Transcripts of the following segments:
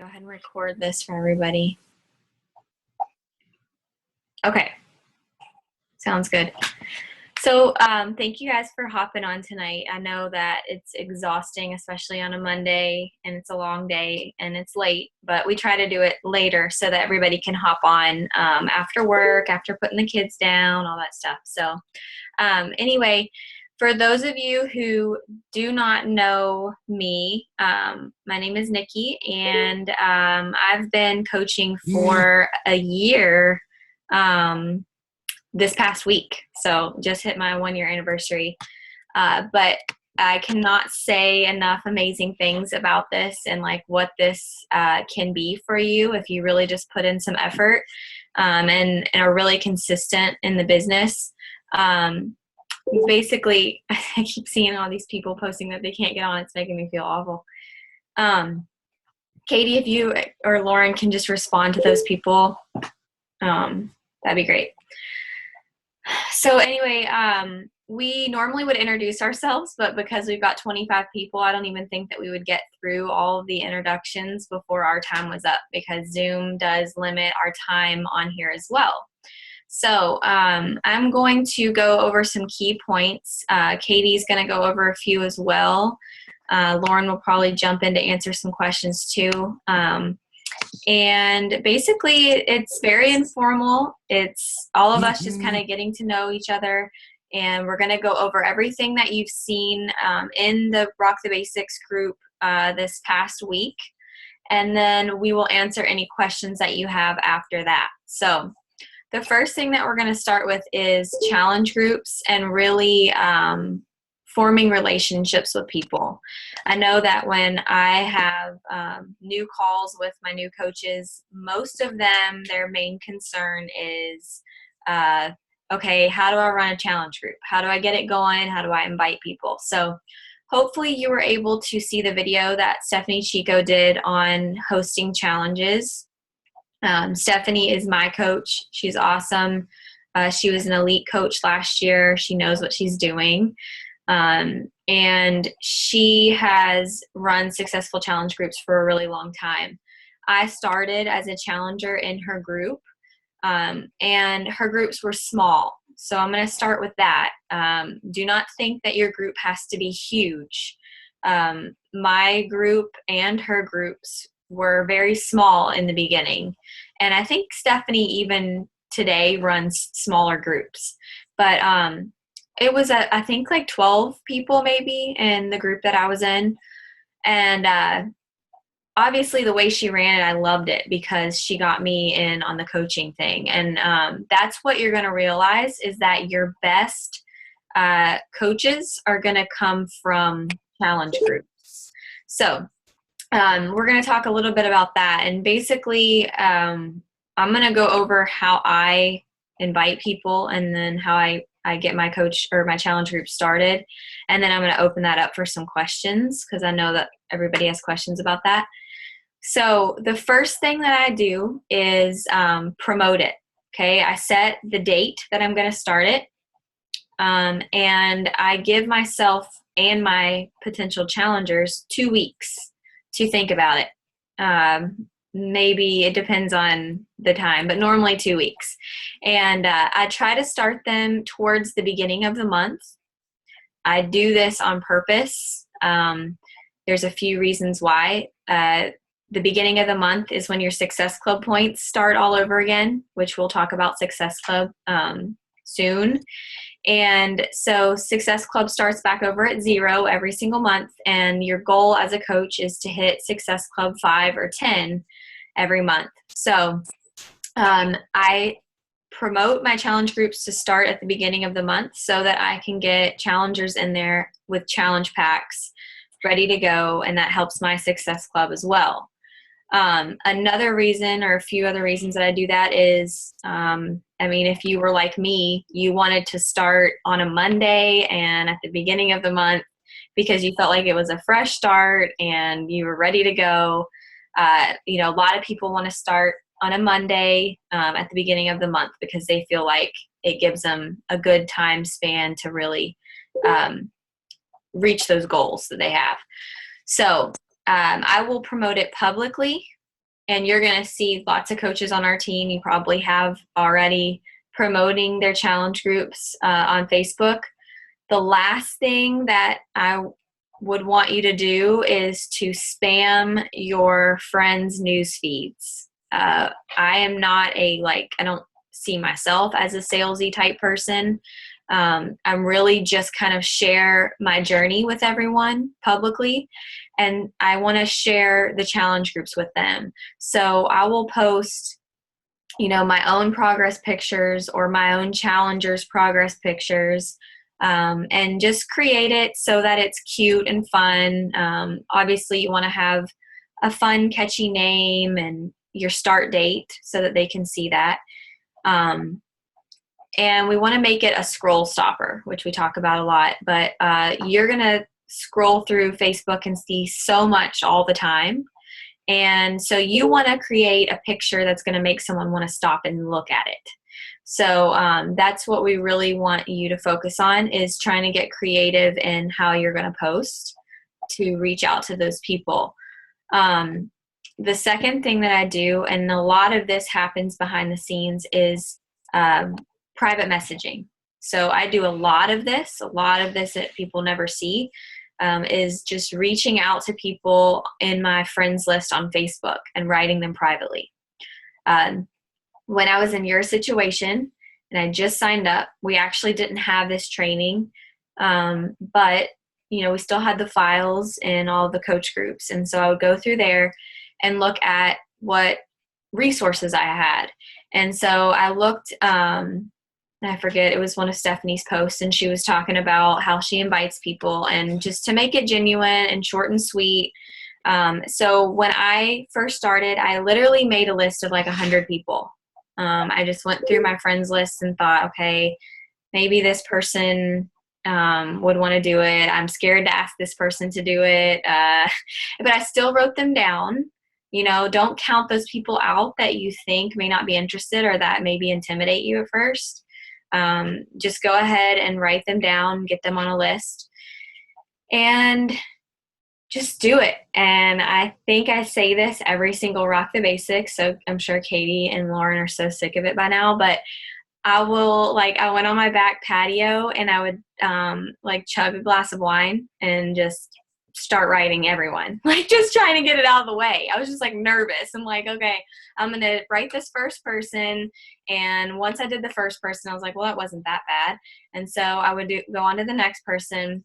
Go ahead and record this for everybody. Okay, sounds good. So thank you guys for hopping on tonight. I know that it's exhausting, especially on a Monday, and it's a long day and it's late, but we try to do it later so that everybody can hop on after work, after putting the kids down, all that stuff. So anyway, for those of you who do not know me, my name is Nikki, and I've been coaching for a year this past week. So just hit my 1 year anniversary. But I cannot say enough amazing things about this and like what this can be for you if you really just put in some effort and are really consistent in the business. Basically, I keep seeing all these people posting that they can't get on. It's making me feel awful. Katie, if you or Lauren can just respond to those people, that'd be great. So anyway, we normally would introduce ourselves, but because we've got 25 people, I don't even think that we would get through all of the introductions before our time was up, because Zoom does limit our time on here as well. So I'm going to go over some key points. Katie's going to go over a few as well. Lauren will probably jump in to answer some questions too. And basically, it's very informal. It's all of us just kind of getting to know each other. And we're going to go over everything that you've seen in the Rock the Basics group this past week. And then we will answer any questions that you have after that. So the first thing that we're going to start with is challenge groups and really forming relationships with people. I know that when I have new calls with my new coaches, most of them, their main concern is, okay, how do I run a challenge group? How do I get it going? How do I invite people? So hopefully you were able to see the video that Stephanie Chico did on hosting challenges. Stephanie is my coach. She's awesome. She was an elite coach last year. She knows what she's doing. And she has run successful challenge groups for a really long time. I started as a challenger in her group, and her groups were small. So I'm going to start with that. Do not think that your group has to be huge. My group and her groups were very small in the beginning. And I think Stephanie even today runs smaller groups. But it was, I think, like 12 people maybe in the group that I was in. And obviously the way she ran it, I loved it because she got me in on the coaching thing. And that's what you're going to realize is that your best coaches are going to come from challenge groups. So we're going to talk a little bit about that. And basically, I'm going to go over how I invite people and then how I get my coach or my challenge group started. And then I'm going to open that up for some questions because I know that everybody has questions about that. So the first thing that I do is promote it. Okay. I set the date that I'm going to start it. And I give myself and my potential challengers 2 weeks to think about it. Maybe it depends on the time, but normally 2 weeks. And I try to start them towards the beginning of the month. I do this on purpose. There's a few reasons why. The beginning of the month is when your Success Club points start all over again, which we'll talk about Success Club soon. And so Success Club starts back over at 0 every single month. And your goal as a coach is to hit Success Club 5 or 10 every month. So I promote my challenge groups to start at the beginning of the month so that I can get challengers in there with challenge packs ready to go. And that helps my Success Club as well. Another reason or a few other reasons that I do that is, if you were like me, you wanted to start on a Monday and at the beginning of the month because you felt like it was a fresh start and you were ready to go. A lot of people want to start on a Monday at the beginning of the month because they feel like it gives them a good time span to really reach those goals that they have. So I will promote it publicly and you're going to see lots of coaches on our team. You probably have already promoting their challenge groups on Facebook. The last thing that I would want you to do is to spam your friends' news feeds. I am not I don't see myself as a salesy type person. I'm really just kind of share my journey with everyone publicly, and I want to share the challenge groups with them. So I will post, my own progress pictures or my own challengers' progress pictures, and just create it so that it's cute and fun. Obviously, you want to have a fun, catchy name and your start date so that they can see that. And we want to make it a scroll stopper, which we talk about a lot. But you're going to scroll through Facebook and see so much all the time. And so you want to create a picture that's going to make someone want to stop and look at it. So that's what we really want you to focus on, is trying to get creative in how you're going to post to reach out to those people. The second thing that I do, and a lot of this happens behind the scenes, is private messaging. So I do a lot of this that people never see, is just reaching out to people in my friends list on Facebook and writing them privately. When I was in your situation and I just signed up, we actually didn't have this training, but we still had the files in all the coach groups. And so I would go through there and look at what resources I had. And so I looked, I forget, it was one of Stephanie's posts, and she was talking about how she invites people, and just to make it genuine and short and sweet. So when I first started, I literally made a list of like 100 people. I just went through my friends list and thought, okay, maybe this person would want to do it. I'm scared to ask this person to do it. But I still wrote them down. Don't count those people out that you think may not be interested or that maybe intimidate you at first. Just go ahead and write them down, get them on a list, and just do it. And I think I say this every single Rock the Basics, so I'm sure Katie and Lauren are so sick of it by now, but I went on my back patio and I would chug a glass of wine and just start writing everyone, just trying to get it out of the way. I was just nervous. I'm like, okay, I'm going to write this first person. And once I did the first person, I was like, well, it wasn't that bad. And so I would go on to the next person.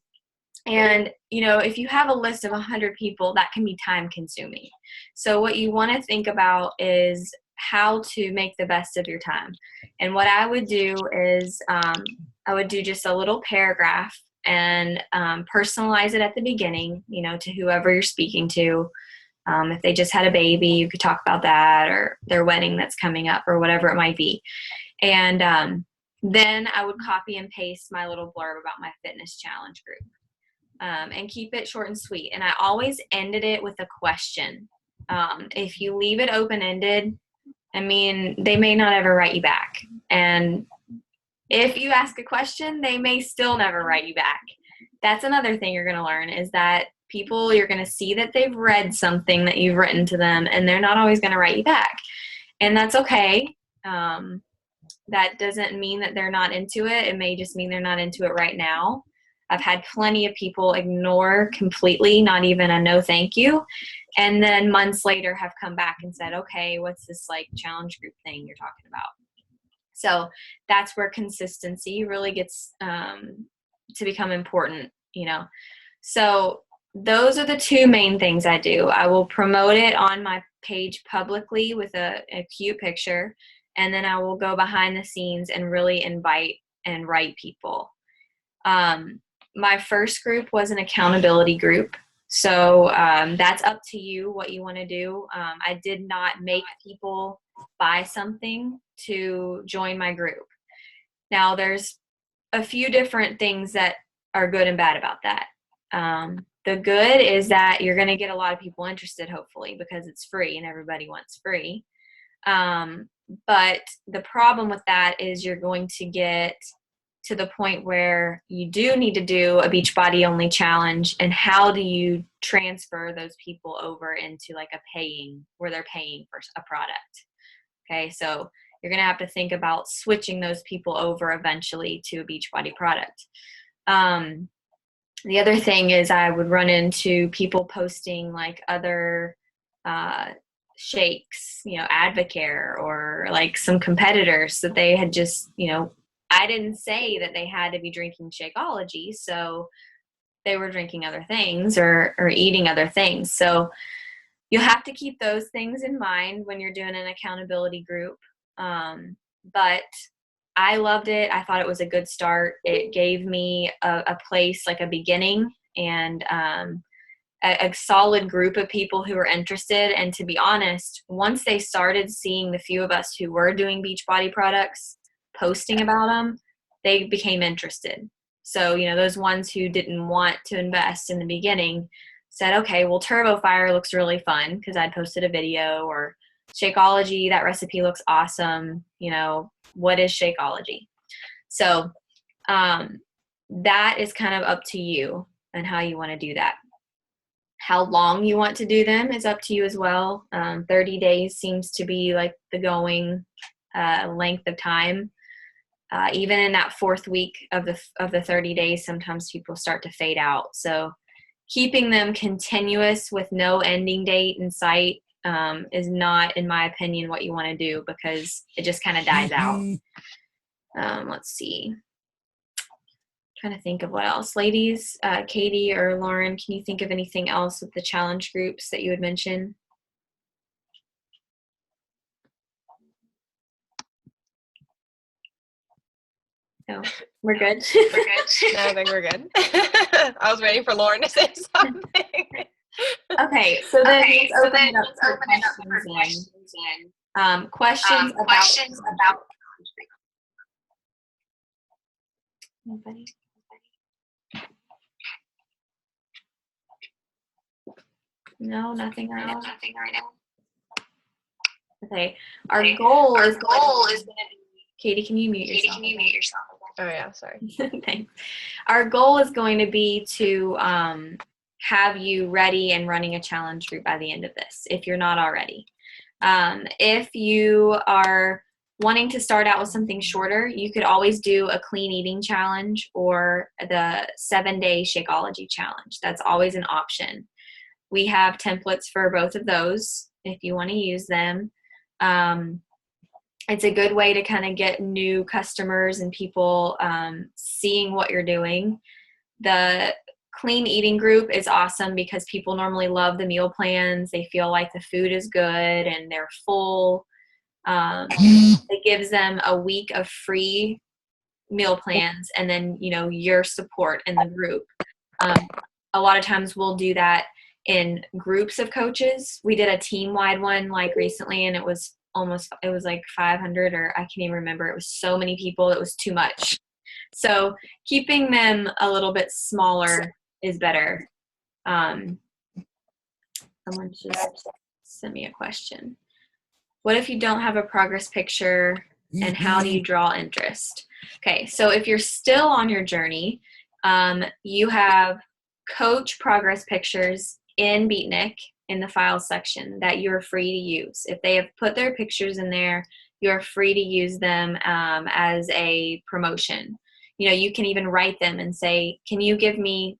And, if you have a list of 100 people, that can be time consuming. So what you want to think about is how to make the best of your time. And what I would do is I would do just a little paragraph and personalize it at the beginning, to whoever you're speaking to. If they just had a baby, you could talk about that, or their wedding that's coming up, or whatever it might be. And then I would copy and paste my little blurb about my fitness challenge group. And keep it short and sweet. And I always ended it with a question. If you leave it open-ended, they may not ever write you back. And if you ask a question, they may still never write you back. That's another thing you're going to learn, is that people, you're going to see that they've read something that you've written to them, and they're not always going to write you back. And that's okay. That doesn't mean that they're not into it. It may just mean they're not into it right now. I've had plenty of people ignore completely, not even a no thank you, and then months later have come back and said, okay, what's this challenge group thing you're talking about? So that's where consistency really gets to become important, So those are the two main things I do. I will promote it on my page publicly with a cute picture, and then I will go behind the scenes and really invite and write people. My first group was an accountability group. So that's up to you what you want to do. I did not make people buy something to join my group. Now, there's a few different things that are good and bad about that. The good is that you're going to get a lot of people interested, hopefully, because it's free and everybody wants free. But the problem with that is you're going to get to the point where you do need to do a Beachbody only challenge, and how do you transfer those people over into like where they're paying for a product. Okay, so you're going to have to think about switching those people over eventually to a Beachbody product. The other thing is I would run into people posting like other shakes, Advocare, or like some competitors that they had just, I didn't say that they had to be drinking Shakeology, so they were drinking other things or eating other things. So you'll have to keep those things in mind when you're doing an accountability group. But I loved it. I thought it was a good start. It gave me a place, like a beginning, and a solid group of people who were interested. And to be honest, once they started seeing the few of us who were doing Beachbody products posting about them, they became interested. So, those ones who didn't want to invest in the beginning said, okay, well, Turbo Fire looks really fun because I'd posted a video, or Shakeology, that recipe looks awesome. What is Shakeology? So that is kind of up to you and how you want to do that. How long you want to do them is up to you as well. 30 days seems to be like the going length of time. Even in that fourth week of the 30 days, sometimes people start to fade out. So keeping them continuous with no ending date in sight is not, in my opinion, what you want to do, because it just kind of dies out. Let's see. Trying to think of what else. Ladies, Katie or Lauren, can you think of anything else with the challenge groups that you would mention? No, we're good. We're good. No, I think we're good. I was waiting for Lauren to say something. Okay, so then let's open it up for questions. Questions about anybody? No, nothing right now. Okay, our goal is going to be, Katie, can you mute yourself? Oh yeah, sorry. Thanks. Our goal is going to be to have you ready and running a challenge group by the end of this, if you're not already. If you are wanting to start out with something shorter, you could always do a clean eating challenge or the 7-day Shakeology challenge. That's always an option. We have templates for both of those if you want to use them. It's a good way to kind of get new customers and people seeing what you're doing. The clean eating group is awesome because people normally love the meal plans. They feel like the food is good and they're full. It gives them a week of free meal plans, and then, your support in the group. A lot of times we'll do that in groups of coaches. We did a team-wide one like recently, and it was like 500, or I can't even remember. It was so many people, it was too much. So keeping them a little bit smaller is better. Someone just sent me a question. What if you don't have a progress picture, and how do you draw interest? Okay, so if you're still on your journey, you have coach progress pictures in Beatnik in the files section that you're free to use. If they have put their pictures in there, you're free to use them as a promotion. You can even write them and say, can you give me,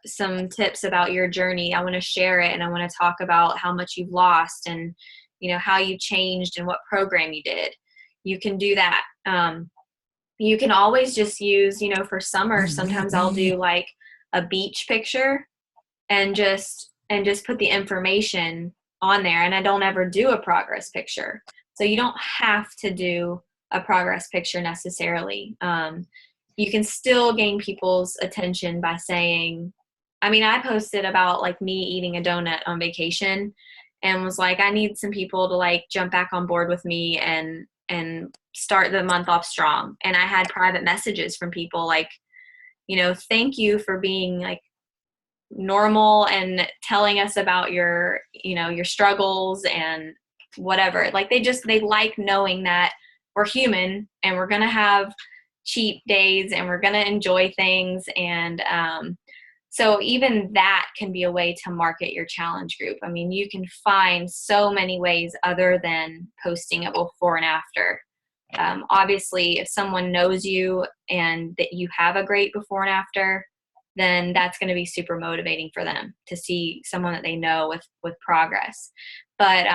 some tips about your journey? I want to share it, and I want to talk about how much you've lost and, how you changed and what program you did. You can do that. You can always just use, for summer, sometimes I'll do like a beach picture and just put the information on there, and I don't ever do a progress picture. So you don't have to do a progress picture necessarily. You can still gain people's attention by saying, I posted about like me eating a donut on vacation and was like, I need some people to like jump back on board with me and start the month off strong. And I had private messages from people like, thank you for being like normal and telling us about your struggles and whatever. Like they like knowing that we're human and we're going to have, cheat days and we're going to enjoy things. And so even that can be a way to market your challenge group. I mean, you can find so many ways other than posting a before and after. Obviously, if someone knows you and that you have a great before and after, then that's going to be super motivating for them to see someone that they know with progress. But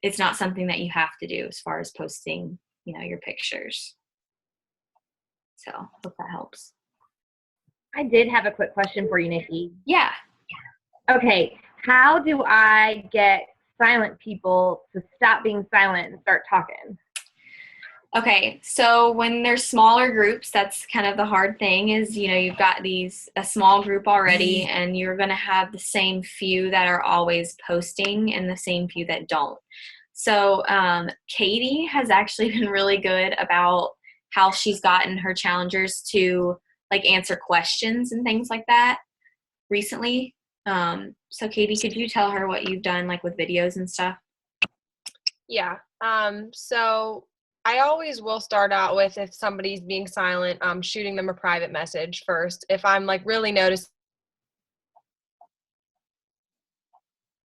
it's not something that you have to do as far as posting, your pictures. So hope that helps. I did have a quick question for you, Nikki. Yeah. Okay, how do I get silent people to stop being silent and start talking? Okay, so when there's smaller groups, that's kind of the hard thing is, you've got a small group already and you're going to have the same few that are always posting and the same few that don't. So Katie has actually been really good about how she's gotten her challengers to answer questions and things like that recently. So Katie, could you tell her what you've done with videos and stuff? Yeah. So I always will start out with, if somebody's being silent, shooting them a private message first. If I'm really noticing,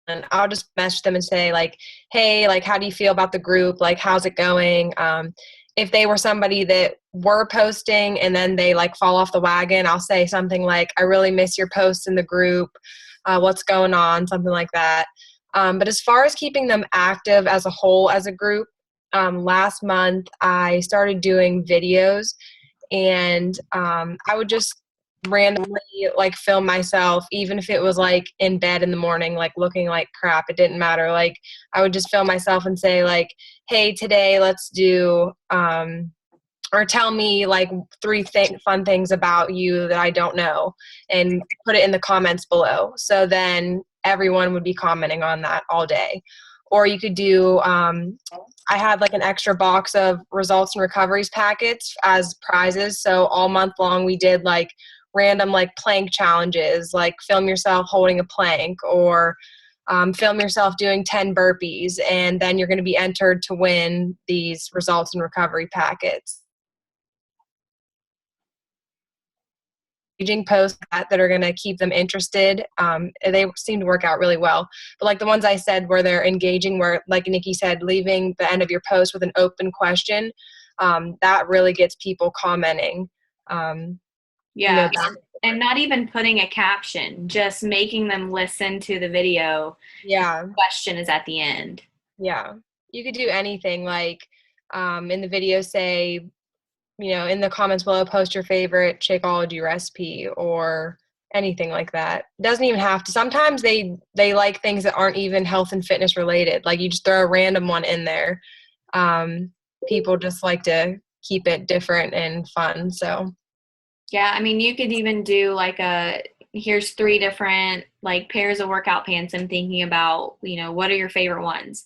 and I'll just message them and say hey, how do you feel about the group? How's it going? If they were somebody that were posting and then they fall off the wagon, I'll say something like, I really miss your posts in the group. What's going on? Something like that. But as far as keeping them active as a whole, as a group, last month I started doing videos, and I would just randomly film myself, even if it was in bed in the morning, looking like crap. It didn't matter. I would just film myself and say hey, today let's do or tell me three fun things about you that I don't know, and put it in the comments below. So then everyone would be commenting on that all day. Or you could do, I had an extra box of results and recoveries packets as prizes. So all month long we did random plank challenges, film yourself holding a plank, or film yourself doing 10 burpees, and then you're going to be entered to win these results and recovery packets. Posts that are going to keep them interested. They seem to work out really well. But the ones I said where they're engaging, where Nikki said, leaving the end of your post with an open question, that really gets people commenting. Yeah. And not even putting a caption, just making them listen to the video. Yeah. The question is at the end. Yeah. You could do anything in the video, say, in the comments below, post your favorite Shakeology recipe or anything like that. It doesn't even have to. Sometimes they like things that aren't even health and fitness related. You just throw a random one in there. People just like to keep it different and fun. So yeah, I mean, you could even do here's 3 different pairs of workout pants I'm thinking about, what are your favorite ones?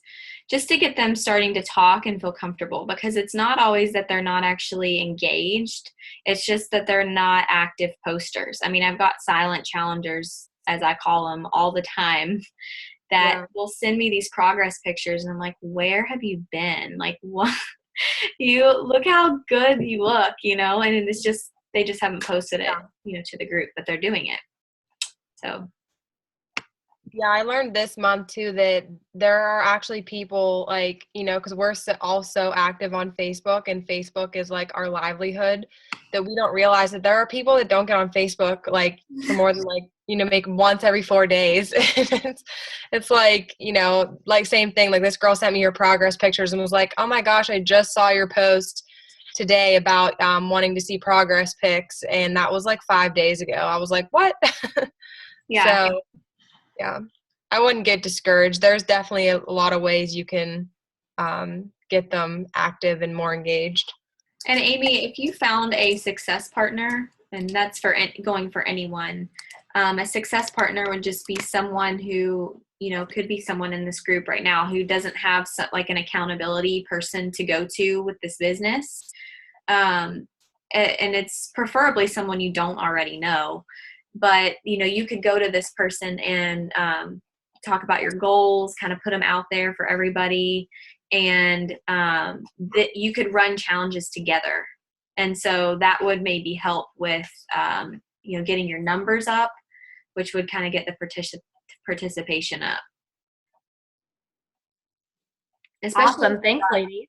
Just to get them starting to talk and feel comfortable, because it's not always that they're not actually engaged. It's just that they're not active posters. I mean, I've got silent challengers, as I call them, all the time that will send me these progress pictures, and I'm like, where have you been? What? You look how good you look, and it's just, they just haven't posted it, to the group, but they're doing it. So. Yeah, I learned this month too that there are actually people because we're all so active on Facebook, and Facebook is our livelihood, that we don't realize that there are people that don't get on Facebook for more than make once every 4 days. It's same thing. This girl sent me her progress pictures and was like, oh my gosh, I just saw your post today about wanting to see progress pics, and that was 5 days ago. I was like, what? Yeah. So yeah, I wouldn't get discouraged. There's definitely a lot of ways you can get them active and more engaged. And Amy, if you found a success partner, and that's going for anyone, a success partner would just be someone who, could be someone in this group right now who doesn't have an accountability person to go to with this business. And it's preferably someone you don't already know. But, you could go to this person and talk about your goals, kind of put them out there for everybody. And that you could run challenges together And so that would maybe help with, getting your numbers up, which would kind of get the participation up. Especially, Awesome. Thanks, ladies.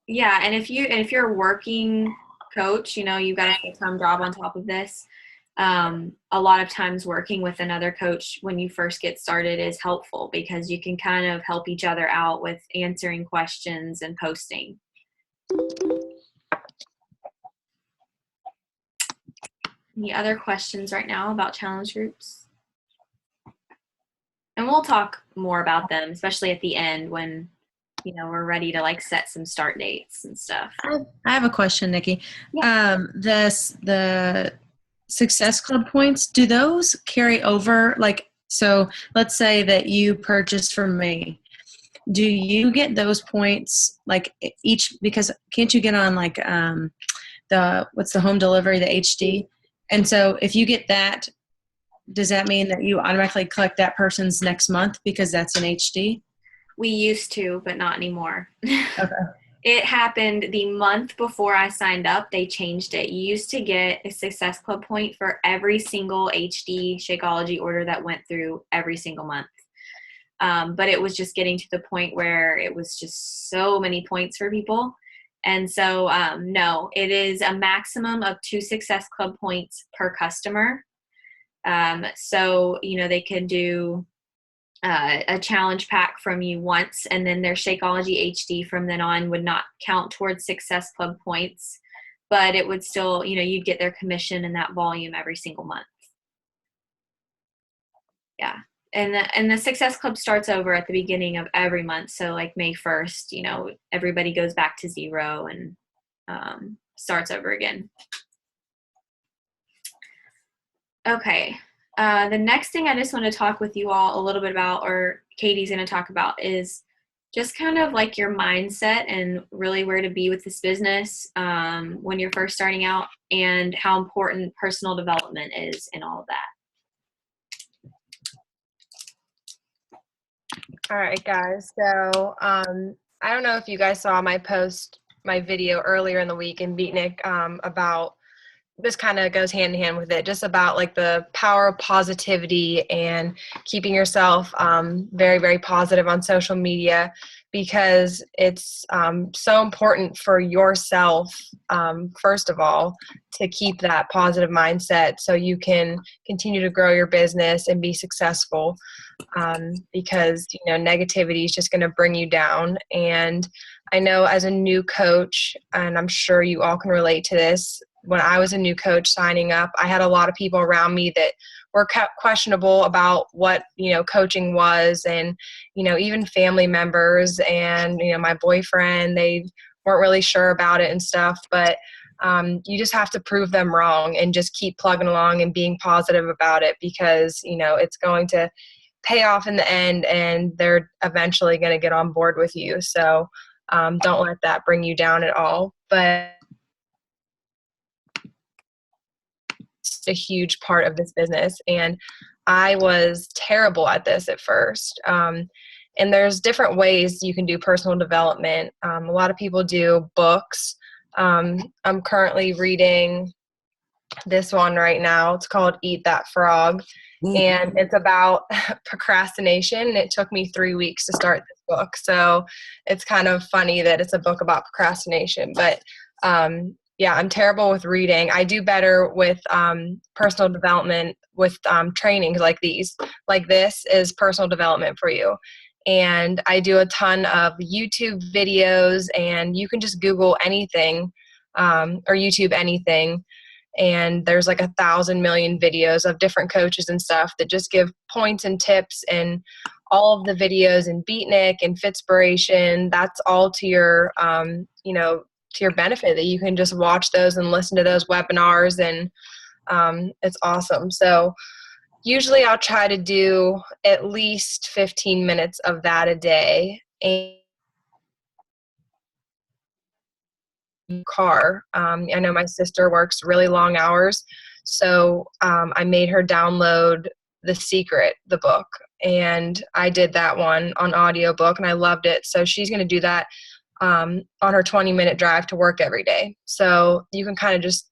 yeah, and if you're a working coach, you've got a full-time job on top of this. A lot of times working with another coach when you first get started is helpful because you can kind of help each other out with answering questions and posting. Any other questions right now about challenge groups? And we'll talk more about them, especially at the end when we're ready to like set some start dates and stuff. I have a question, Nikki. Yeah. The Success Club points, do those carry over? Like, so let's say that you purchase from me. Do you get those points like each, because can't you get on like what's the home delivery, the HD? And so if you get that, does that mean that you automatically collect that person's next month because that's an HD? We used to, but not anymore. Okay. It happened the month before I signed up. They changed it. You used to get a Success Club point for every single HD Shakeology order that went through every single month. But it was just getting to the point where it was just so many points for people. And so, no, it is a maximum of 2 Success Club points per customer. So, they can do a challenge pack from you once, and then their Shakeology HD from then on would not count towards Success Club points, but it would still, you'd get their commission and that volume every single month. Yeah. And the Success Club starts over at the beginning of every month. So like May 1st, everybody goes back to 0 and starts over again. Okay. The next thing I just want to talk with you all a little bit about, or Katie's going to talk about, is just kind of like your mindset and really where to be with this business when you're first starting out, and how important personal development is in all of that. All right, guys. So I don't know if you guys saw my video earlier in the week in Beatnik about, this kind of goes hand in hand with it, just about like the power of positivity and keeping yourself very, very positive on social media, because it's so important for yourself, first of all, to keep that positive mindset so you can continue to grow your business and be successful, because negativity is just going to bring you down. And I know as a new coach, and I'm sure you all can relate to this, when I was a new coach signing up, I had a lot of people around me that were questionable about what, coaching was, and, even family members and, my boyfriend, they weren't really sure about it and stuff, but you just have to prove them wrong and just keep plugging along and being positive about it, because, it's going to pay off in the end, and they're eventually going to get on board with you. So don't let that bring you down at all. But a huge part of this business, and I was terrible at this at first. And there's different ways you can do personal development. A lot of people do books. I'm currently reading this one right now. It's called Eat That Frog, and it's about procrastination. It took me 3 weeks to start this book, so it's kind of funny that it's a book about procrastination. But yeah, I'm terrible with reading. I do better with personal development with trainings like these. Like this is personal development for you. And I do a ton of YouTube videos, and you can just Google anything or YouTube anything. And there's like 1,000 million videos of different coaches and stuff that just give points and tips, and all of the videos in Beatnik and Fitspiration, that's all to your, to your benefit, that you can just watch those and listen to those webinars, and it's awesome. So usually I'll try to do at least 15 minutes of that a day. And car. I know my sister works really long hours, so I made her download The Secret, the book, and I did that one on audiobook, and I loved it. So she's going to do that on her 20-minute drive to work every day. So you can kind of just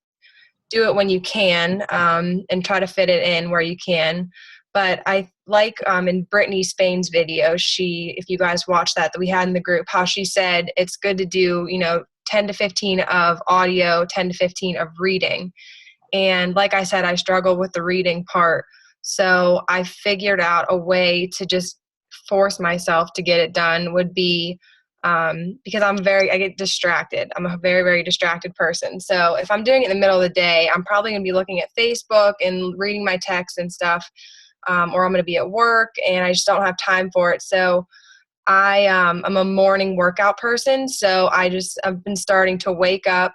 do it when you can, and try to fit it in where you can. But I like in Brittany Spain's video, if you guys watch that we had in the group, how she said it's good to do, 10 to 15 of audio, 10 to 15 of reading. And like I said, I struggle with the reading part. So I figured out a way to just force myself to get it done would be, because I get distracted. I'm a very, very distracted person. So if I'm doing it in the middle of the day, I'm probably going to be looking at Facebook and reading my text and stuff, or I'm going to be at work and I just don't have time for it. So I'm a morning workout person. So I've been starting to wake up,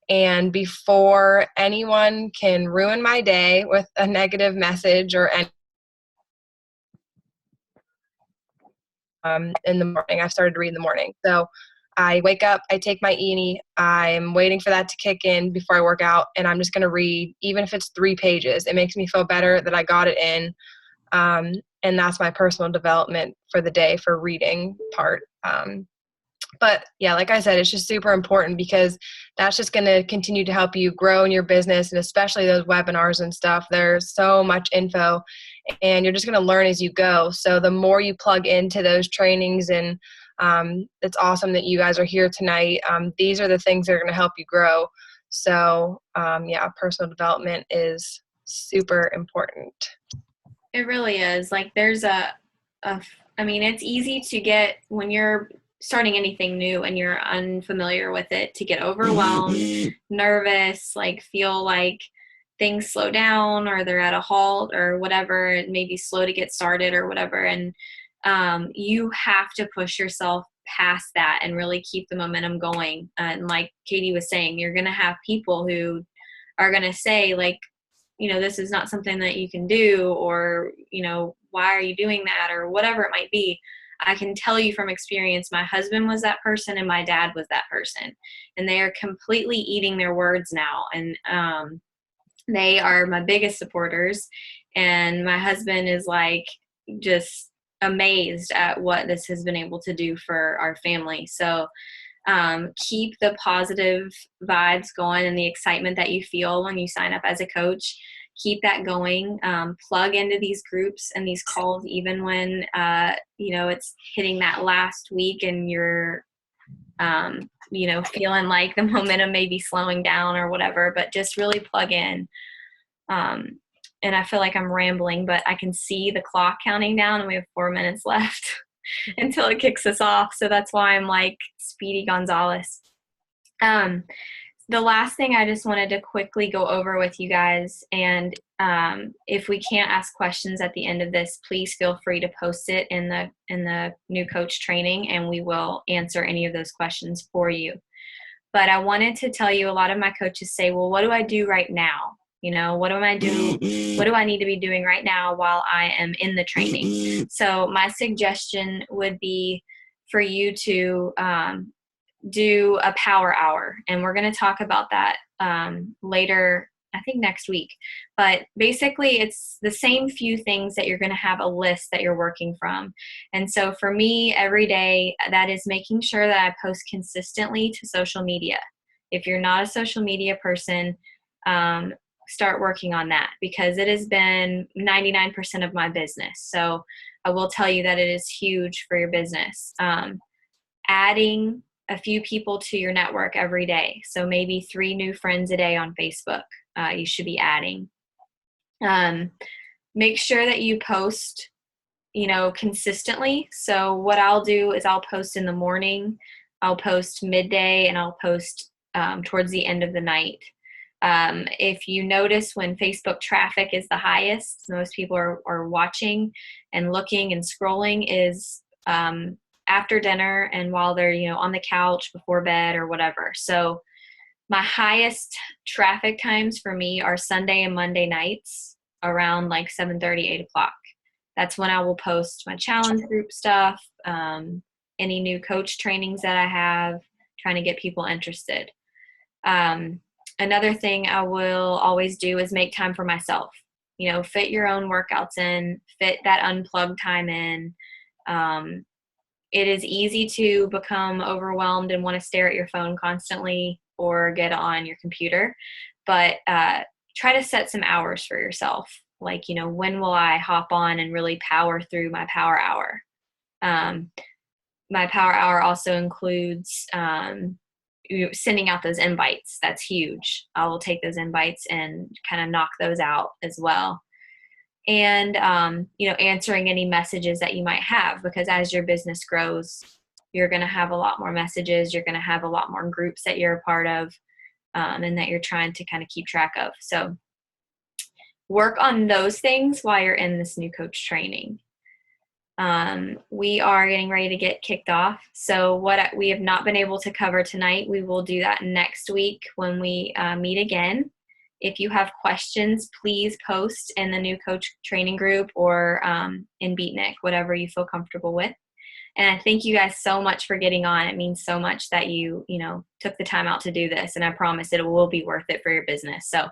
and before anyone can ruin my day with a negative message or any, in the morning, I've started to read in the morning. So I wake up, I take my E&E, I'm waiting for that to kick in before I work out, and I'm just going to read, even if it's 3 pages. It makes me feel better that I got it in. And that's my personal development for the day for reading part. But yeah, like I said, it's just super important because that's just going to continue to help you grow in your business, and especially those webinars and stuff. There's so much info and you're just going to learn as you go. So the more you plug into those trainings, and it's awesome that you guys are here tonight. These are the things that are going to help you grow. So yeah, personal development is super important. It really is. Like there's I mean, it's easy to get, when you're starting anything new and you're unfamiliar with it, to get overwhelmed, nervous, like feel like things slow down or they're at a halt or whatever. It may be slow to get started or whatever. And you have to push yourself past that and really keep the momentum going. And like Katie was saying, you're going to have people who are going to say like, this is not something that you can do, or, why are you doing that, or whatever it might be. I can tell you from experience, my husband was that person and my dad was that person, and they are completely eating their words now. And they are my biggest supporters. And my husband is like just amazed at what this has been able to do for our family. So keep the positive vibes going and the excitement that you feel when you sign up as a coach. Keep that going. Plug into these groups and these calls, even when, it's hitting that last week and you're, feeling like the momentum may be slowing down or whatever, but just really plug in. And I feel like I'm rambling, but I can see the clock counting down and we have 4 minutes left until it kicks us off. So that's why I'm like Speedy Gonzalez. The last thing I just wanted to quickly go over with you guys, and if we can't ask questions at the end of this, please feel free to post it in the new coach training, and we will answer any of those questions for you. But I wanted to tell you, a lot of my coaches say, well, what do I do right now? What am I doing? What do I need to be doing right now while I am in the training? So my suggestion would be for you to do a power hour. And we're going to talk about that later, I think next week. But basically, it's the same few things that you're going to have a list that you're working from. And so for me, every day, that is making sure that I post consistently to social media. If you're not a social media person, start working on that, because it has been 99% of my business. So I will tell you that it is huge for your business. Adding a few people to your network every day. So maybe 3 new friends a day on Facebook, you should be adding. Make sure that you post, consistently. So what I'll do is I'll post in the morning, I'll post midday, and I'll post towards the end of the night. If you notice when Facebook traffic is the highest, most people are watching and looking and scrolling is after dinner and while they're, on the couch before bed or whatever. So my highest traffic times for me are Sunday and Monday nights around like 7:30, 8 o'clock. That's when I will post my challenge group stuff, any new coach trainings that I have, trying to get people interested. Another thing I will always do is make time for myself. Fit your own workouts in, fit that unplugged time in. it is easy to become overwhelmed and want to stare at your phone constantly or get on your computer, but try to set some hours for yourself. Like, when will I hop on and really power through my power hour? My power hour also includes sending out those invites. That's huge. I will take those invites and kind of knock those out as well. And, answering any messages that you might have, because as your business grows, you're going to have a lot more messages. You're going to have a lot more groups that you're a part of, and that you're trying to kind of keep track of. So work on those things while you're in this new coach training. We are getting ready to get kicked off. So what we have not been able to cover tonight, we will do that next week when we meet again. If you have questions, please post in the new coach training group or in Beatnik, whatever you feel comfortable with. And I thank you guys so much for getting on. It means so much that you took the time out to do this, and I promise it will be worth it for your business. So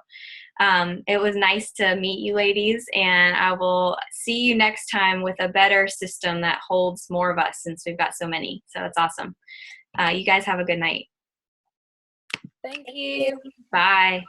it was nice to meet you ladies, and I will see you next time with a better system that holds more of us, since we've got so many. So it's awesome. You guys have a good night. Thank you. Bye.